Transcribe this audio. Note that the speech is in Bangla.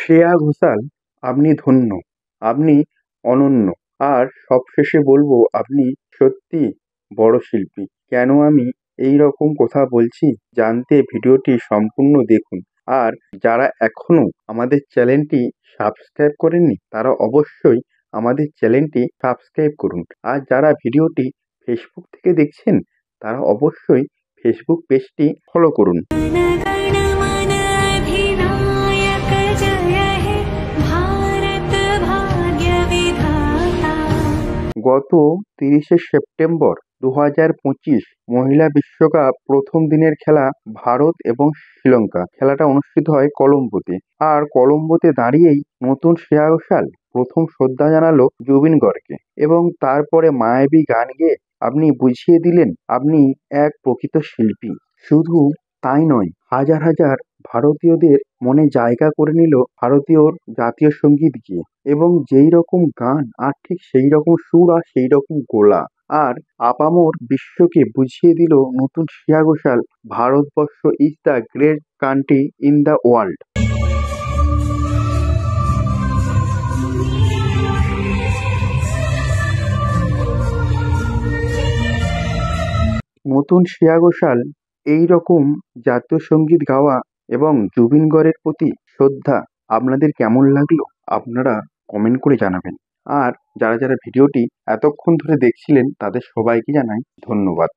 শ্রেয়া ঘোষাল, আপনি ধন্য, আপনি অনন্য। আর সবশেষে বলবো, আপনি সত্যি বড় শিল্পী। কেন আমি এই রকম কথা বলছি জানতে ভিডিওটি সম্পূর্ণ দেখুন। আর যারা এখনো আমাদের চ্যানেলটি সাবস্ক্রাইব করেননি তারা অবশ্যই আমাদের চ্যানেলটি সাবস্ক্রাইব করুন। আর যারা ভিডিওটি ফেসবুক থেকে দেখছেন তারা অবশ্যই ফেসবুক পেজটি ফলো করুন। গত ৩০শে সেপ্টেম্বর ২০২৫ মহিলা বিশ্বকাপ প্রথম দিনের খেলা ভারত এবং শ্রীলঙ্কা। খেলাটা অনুষ্ঠিত হয় কলম্বোতে। আর কলম্বোতে দাঁড়িয়েই নতুন শ্রেয়া ঘোষাল প্রথম শ্রদ্ধা জানালো জুবিন গর্গকে এবং তারপরে মায়াবী গান গেয়ে আপনি বুঝিয়ে দিলেন আপনি এক প্রকৃত শিল্পী। শুধু তাই নয়, হাজার হাজার ভারতীয়দের মনে জায়গা করে নিল ভারতীয় জাতীয় সঙ্গীত গিয়ে, এবং যেই রকম গান আর ঠিক সেই রকম সুর আর সেই রকম গোলা। আর আপামর বিশ্বকে বুঝিয়ে দিল নতুন Shreya Ghoshal, Bharatvarsha is the great country in the world. নতুন শ্রেয়া ঘোষাল এই রকম জাতীয় সঙ্গীত গাওয়া এবং জুবিন গর্গের প্রতি শ্রদ্ধা আপনাদের কেমন লাগলো আপনারা কমেন্ট করে জানাবেন। আর যারা যারা ভিডিওটি এতক্ষণ ধরে দেখছিলেন তাদের সবাইকে জানাই ধন্যবাদ।